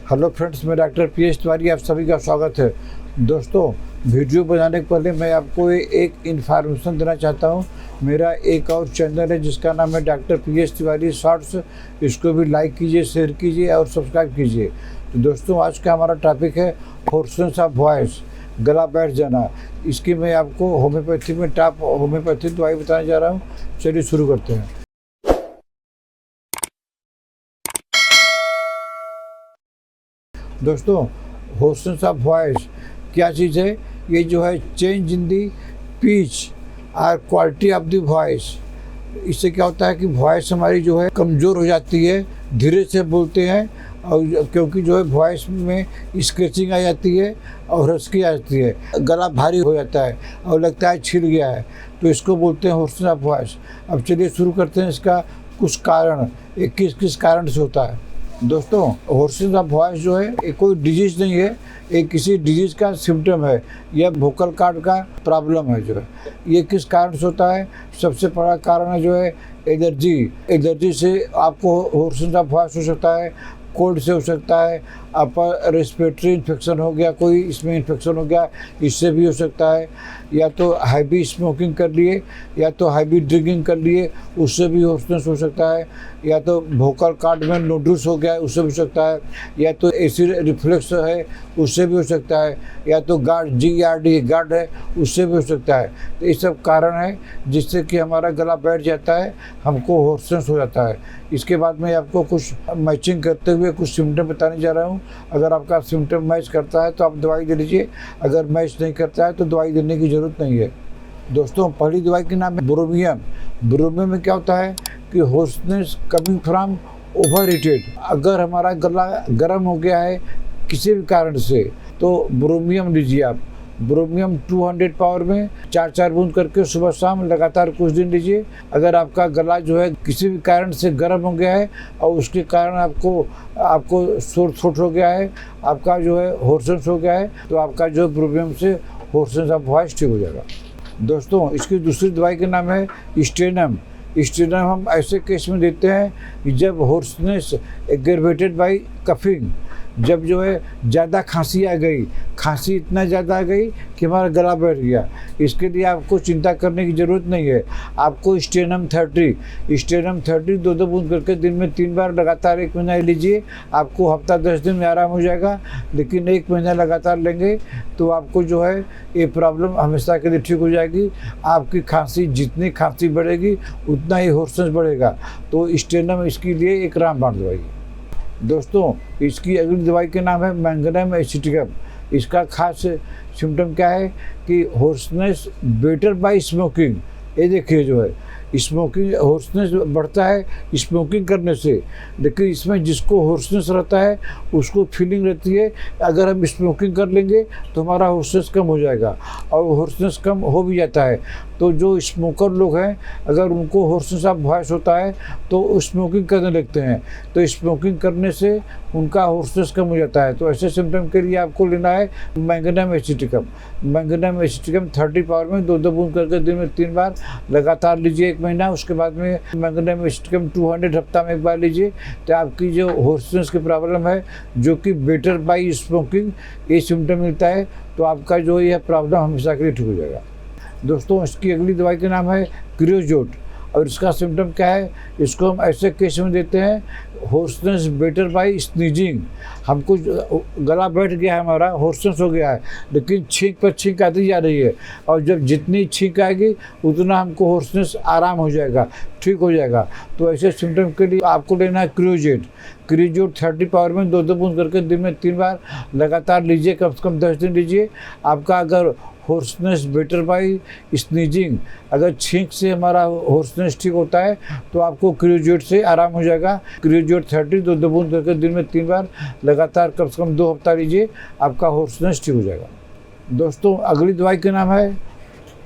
Hello friends, मैं doctor PS Tiwari, आप सभी का स्वागत है। दोस्तों, वीडियो बनाने के पहले मैं आपको एक इन्फॉर्मेशन देना चाहता हूं। मेरा एक और चैनल है जिसका नाम है डॉक्टर पीएस तिवारी शॉर्ट्स। इसको भी लाइक कीजिए, शेयर कीजिए और सब्सक्राइब कीजिए। तो दोस्तों, आज का हमारा टॉपिक है होर्सनेस ऑफ वॉइस, गला बैठ जाना। इसकी मैं आपको होम्योपैथी में टॉप होम्योपैथी दवाई बताने जा रहा हूँ। चलिए शुरू करते हैं। दोस्तों, होर्सनेस ऑफ वॉइस क्या चीज़ है? ये जो है चेंज इन दी पिच और क्वालिटी ऑफ द वॉइस। इससे क्या होता है कि वॉइस हमारी जो है कमज़ोर हो जाती है, धीरे से बोलते हैं, और क्योंकि जो है वॉइस में स्क्रैचिंग आ जाती है और हस्की आ जाती है, गला भारी हो जाता है और लगता है छिल गया है, तो इसको बोलते हैं होर्सनेस ऑफ वॉइस। अब चलिए शुरू करते हैं इसका कुछ कारण, किस किस कारण से होता है। दोस्तों, होर्सनेस ऑफ वॉइस जो है ये कोई डिजीज़ नहीं है, ये किसी डिजीज़ का सिम्टम है, यह वोकल कॉर्ड का प्रॉब्लम है। जो है ये किस कारण से होता है? सबसे बड़ा कारण है जो है एलर्जी से आपको होर्सनेस ऑफ वॉइस हो सकता है। कोल्ड से हो सकता है, अपर रेस्पिरेटरी इन्फेक्शन हो गया, कोई इसमें इन्फेक्शन हो गया, इससे भी हो सकता है। या तो हैवी स्मोकिंग कर लिए, या तो हैवी ड्रिंकिंग कर लिए, उससे भी होर्सनेस हो सकता है। या तो वोकल कॉर्ड में नोडल्स हो गया, उससे भी हो सकता है। या तो एसिड रिफ्लक्स है, उससे भी हो सकता है। या तो गार्ड है, उससे भी हो सकता है। तो ये सब कारण है जिससे कि हमारा गला बैठ जाता है, हमको होर्सनेस हो जाता है। इसके बाद मैं आपको कुछ मैचिंग करते हुए कुछ सिम्टम बताने जा रहा हूँ। अगर आपका सिम्टम मैच करता है तो आप दवाई दे लीजिए, अगर मैच नहीं करता है तो दवाई देने की ज़रूरत नहीं है। दोस्तों, पहली दवाई के नाम है ब्रोमियम। ब्रोमियम में क्या होता है कि hoarseness coming from over heated. अगर हमारा गला गर्म हो गया है किसी भी कारण से तो ब्रोमियम लीजिए आप। ब्रोमियम 200 पावर में 4 बूंद करके सुबह शाम लगातार कुछ दिन लीजिए। अगर आपका गला जो है किसी भी कारण से गर्म हो गया है और उसके कारण आपको सोर थ्रोट हो गया है, आपका जो है होर्सनेस हो गया है, तो आपका जो ब्रोमियम से होर्सनेस ऑफ वॉइस ठीक हो जाएगा। दोस्तों, इसकी दूसरी दवाई का नाम है स्टेनम। स्टेनम हम ऐसे केस में देते हैं कि जब होर्सनेस एग्रवेटेड बाई कफिंग, जब जो है ज़्यादा खांसी आ गई, खांसी इतना ज़्यादा आ गई कि हमारा गला बैठ गया। इसके लिए आपको चिंता करने की ज़रूरत नहीं है। आपको स्टेनम 30 2 बूंद करके दिन में 3 बार लगातार 1 महीना लीजिए। आपको हफ्ता 10 दिन में आराम हो जाएगा, लेकिन 1 महीना लगातार लेंगे तो आपको जो है ये प्रॉब्लम हमेशा के लिए ठीक हो जाएगी। आपकी खांसी, जितनी खांसी बढ़ेगी उतना ही होर्सनेस बढ़ेगा। तो स्टेनम इसके लिए एक रामबाण दवाई है। दोस्तों, इसकी अगली दवाई के नाम है मैंगनीज एसिटिकम। इसका खास सिम्टम क्या है कि होर्सनेस बेटर बाय स्मोकिंग। ये देखिए, जो है स्मोकिंग, होर्सनेस बढ़ता है स्मोकिंग करने से, लेकिन इसमें जिसको होर्सनेस रहता है उसको फीलिंग रहती है अगर हम स्मोकिंग कर लेंगे तो हमारा होर्सनेस कम हो जाएगा, और होर्सनेस कम हो भी जाता है। तो जो स्मोकर लोग हैं, अगर उनको होर्सनेस ऑफ वॉइस होता है तो स्मोकिंग करने लगते हैं, तो स्मोकिंग करने से उनका होर्सनेस कम हो जाता है। तो ऐसे सिम्टम के लिए आपको लेना है मैंगनीज एसिटिकम। मैंगनीज एसिटिकम 30 पावर में 2 बूंद करके दिन में 3 बार लगातार लीजिए 1 महीना। उसके बाद में मैंगनीज एसिटिकम 200 हफ्ता में 1 बार लीजिए। तो आपकी जो होर्सनेस की प्रॉब्लम है, जो कि बेटर बाई स्मोकिंग, ये सिम्टम मिलता है, तो आपका जो यह प्रॉब्लम हमेशा के लिए ठीक हो जाएगा। दोस्तों, इसकी अगली दवाई का नाम है क्रियोजोट, और इसका सिम्टम क्या है? इसको हम ऐसे केस में देते हैं होर्सनेस बेटर बाय स्नीजिंग। हमको गला बैठ गया है, हमारा होर्सनेस हो गया है, लेकिन छींक पर छींक आती जा रही है, और जब जितनी छींक आएगी उतना हमको होर्सनेस आराम हो जाएगा, ठीक हो जाएगा। तो ऐसे सिम्टम के लिए आपको लेना है क्रियोजोट 30 पावर में 2 बूंद करके दिन में 3 बार लगातार लीजिए, कम से कम 10 दिन लीजिए। आपका अगर होर्सनेस बेटर बाई स्नीजिंग, अगर छींक से हमारा होर्सनेस ठीक होता है तो आपको क्रियोजोट से आराम हो जाएगा। क्रियोजोट 30 2 बूंद करके दिन में 3 बार लगातार कम से कम 2 हफ्ता लीजिए, आपका होर्सनेस ठीक हो जाएगा। दोस्तों, अगली दवाई का नाम है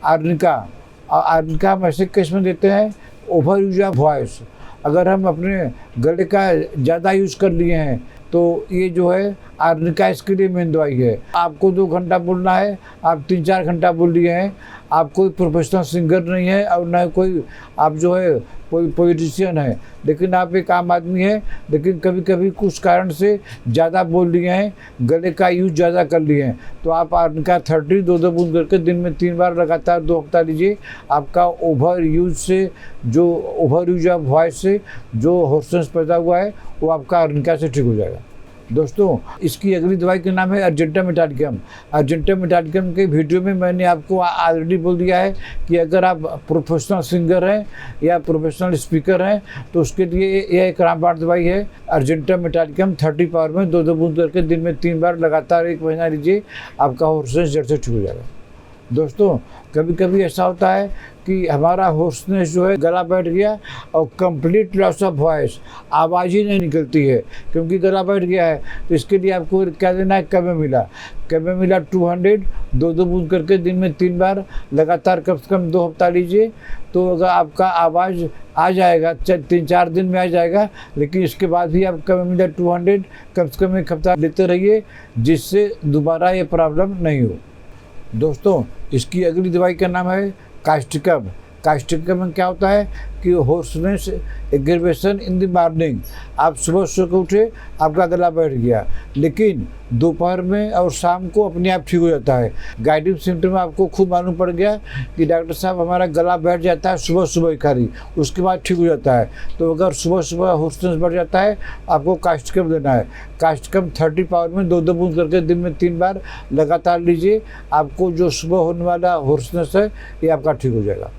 आर्निका। आर्निका हम ऐसे केस में देते हैं ओवर यूज ऑफ वॉइस। अगर हम अपने गले का ज़्यादा यूज़ कर लिए हैं तो ये जो है आर्निका इसके लिए मेन दवाई है। आपको 2 घंटा बोलना है, आप 3-4 घंटा बोल लिए हैं, आप कोई प्रोफेशनल सिंगर नहीं है और न कोई आप जो है पॉलिटिशियन है, लेकिन आप एक आम आदमी हैं, लेकिन कभी कभी कुछ कारण से ज़्यादा बोल लिए हैं, गले का यूज ज़्यादा कर लिए हैं, तो आप आर्निका 30 2 बूंद करके दिन में 3 बार लगातार 2 हफ्ता लीजिए। आपका ओवर यूज से ऑफ वॉइस से जो हॉर्सनेस पैदा हुआ है वो आपका आर्निका से ठीक हो जाएगा। दोस्तों, इसकी अगली दवाई का नाम है अर्जेंटा मेटालिकम। अर्जेंटा मेटालिकम के वीडियो में मैंने आपको ऑलरेडी बोल दिया है कि अगर आप प्रोफेशनल सिंगर हैं या प्रोफेशनल स्पीकर हैं तो उसके लिए यह एक रामबाण दवाई है। अर्जेंटा मेटालिकम 30 पावर में 2 बूंद करके दिन में 3 बार लगातार 1 महीना लीजिए, आपका हॉर्सनेस जड़ से ठीक हो जाएगा। दोस्तों, कभी कभी ऐसा होता है कि हमारा हॉर्सनेस जो है गला बैठ गया और कंप्लीट लॉस ऑफ वॉइस, आवाज़ ही नहीं निकलती है क्योंकि गला बैठ गया है। तो इसके लिए आपको क्या देना है, कैमोमिला 200 2 बूंद करके दिन में 3 बार लगातार कम से कम 2 हफ्ता लीजिए, तो अगर आपका आवाज़ आ जाएगा 3-4 दिन में आ जाएगा। लेकिन इसके बाद भी आप कैमोमिला 200 कम से कम 1 हफ्ता लेते रहिए, जिससे दोबारा ये प्रॉब्लम नहीं हो। दोस्तों, इसकी अगली दवाई का नाम है कास्टिकम। कास्टिकम में क्या होता है कि hoarseness aggravation in the morning, आप सुबह सो के उठे, आपका गला बैठ गया, लेकिन दोपहर में और शाम को अपने आप ठीक हो जाता है। गाइडिंग सेंटर में आपको खुद मालूम पड़ गया कि डॉक्टर साहब हमारा गला बैठ जाता है सुबह सुबह खाली, उसके बाद ठीक हो जाता है। तो अगर सुबह सुबह हॉर्सनेस बढ़ जाता है, आपको कास्टिकम देना है। कास्टिकम 30 पावर में 2 बूंद करके दिन में 3 बार लगातार लीजिए, आपको जो सुबह होने वाला हॉर्सनेस है ये आपका ठीक हो जाएगा।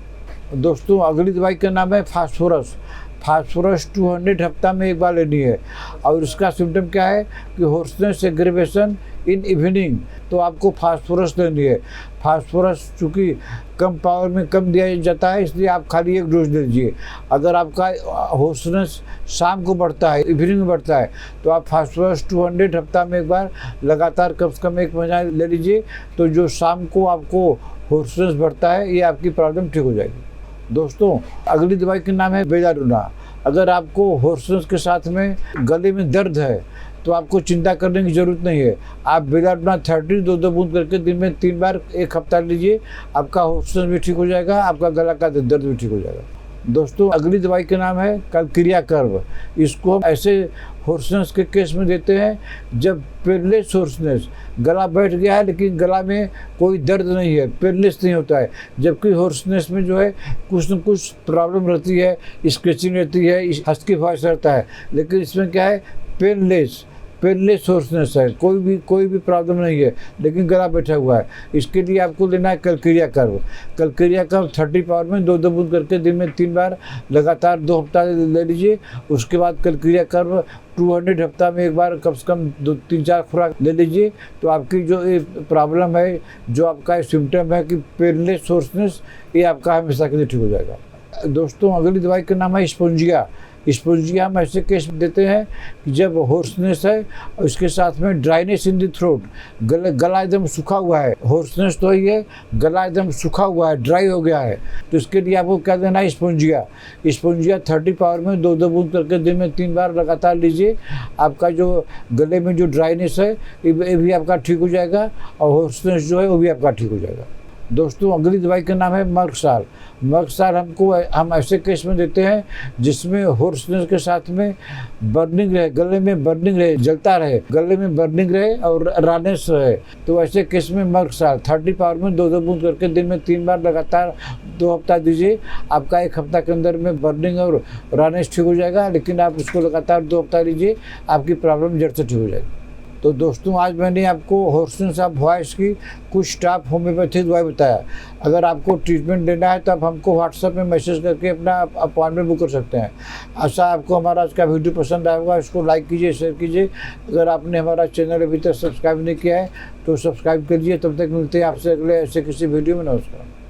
दोस्तों, अगली दवाई का नाम है फास्फोरस। फास्फोरस 200 हफ्ता में 1 बार लेनी है, और इसका सिम्टम क्या है कि हॉर्सनेस एग्रीवेशन इन इवनिंग, तो आपको फास्फोरस लेनी है। फास्फोरस चूँकि कम पावर में कम दिया जाता है, इसलिए आप खाली 1 डोज ले लीजिए। अगर आपका हॉर्सनेस शाम को बढ़ता है, इवनिंग में बढ़ता है, तो आप फास्फोरस 200 हफ्ता में 1 बार लगातार कम से कम 1 महीना ले लीजिए, तो जो शाम को आपको हॉर्सनेस बढ़ता है ये आपकी प्रॉब्लम ठीक हो जाएगी। दोस्तों, अगली दवाई का नाम है बेलाडोना। अगर आपको हॉर्सनेस के साथ में गले में दर्द है तो आपको चिंता करने की ज़रूरत नहीं है। आप बेलाडोना 30 2 बूंद करके दिन में 3 बार 1 हफ्ता लीजिए, आपका हॉर्सनेस भी ठीक हो जाएगा, आपका गला का दर्द भी ठीक हो जाएगा। दोस्तों, अगली दवाई का नाम है कलक्रिया कर्व। इसको हम ऐसे हॉर्सनेस के केस में देते हैं जब पेनलेस हॉर्सनेस, गला बैठ गया है लेकिन गला में कोई दर्द नहीं है, पेनलेस नहीं होता है, जबकि हॉर्सनेस में जो है कुछ न कुछ प्रॉब्लम रहती है, स्क्रेचिंग रहती है, हस्की वॉइस रहता है। लेकिन इसमें क्या है, पेनलेस हॉर्सनेस है, कोई भी प्रॉब्लम नहीं है, लेकिन गला बैठा हुआ है। इसके लिए आपको लेना है कलक्रिया कर्व। कलक्रिया कर्व 30 पावर में 2 बूंद करके दिन में 3 बार लगातार 2 हफ्ता ले लीजिए। उसके बाद कलक्रिया कर्व 200 हफ्ता में 1 बार कम से कम 2-3-4 खुराक ले लीजिए, तो आपकी जो ये प्रॉब्लम है, जो आपका सिम्टम है कि पेनलेस हॉर्सनेस, ये आपका हमेशा के लिए ठीक हो जाएगा। दोस्तों, अगली दवाई का नाम है स्पोंजिया। स्पोंजिया हम ऐसे केस देते हैं कि जब हॉर्सनेस है और इसके साथ में ड्राइनेस इन द थ्रोट, गला एकदम सूखा हुआ है, हॉर्सनेस तो ही है, गला एकदम सूखा हुआ है, ड्राई हो गया है, तो इसके लिए आपको क्या देना है, स्पोंजिया 30 पावर में 2 बूंद करके दिन में 3 बार लगातार लीजिए। आपका जो गले में जो ड्राइनेस है ये भी आपका ठीक हो जाएगा, और हॉर्सनेस जो है वो भी आपका ठीक हो जाएगा। दोस्तों, अगली दवाई का नाम है मर्कसाल। मर्कसाल हम ऐसे केस में देते हैं जिसमें हॉर्सनेस के साथ में बर्निंग रहे, गले में बर्निंग रहे, जलता रहे, गले में बर्निंग रहे और रानेस रहे, तो ऐसे केस में मर्कसाल 30 पावर में 2 बूंद करके दिन में 3 बार लगातार 2 हफ्ता दीजिए। आपका 1 हफ्ता के अंदर में बर्निंग और रानेस ठीक हो जाएगा, लेकिन आप उसको लगातार 2 हफ्ता लीजिए, आपकी प्रॉब्लम जड़ से ठीक हो जाएगी। तो दोस्तों, आज मैंने आपको हॉर्सनेस ऑफ वॉइस की कुछ टॉप होम्योपैथिक दवाई बताया। अगर आपको ट्रीटमेंट लेना है तो आप हमको व्हाट्सएप में मैसेज करके अपना अपॉइंटमेंट बुक कर सकते हैं। आशा आपको हमारा आज का वीडियो पसंद आया होगा। इसको लाइक कीजिए, शेयर कीजिए। अगर आपने हमारा चैनल अभी तक सब्सक्राइब नहीं किया है तो सब्सक्राइब करिए। तब तक मिलते हैं आपसे अगले ऐसे किसी वीडियो में। नमस्कार।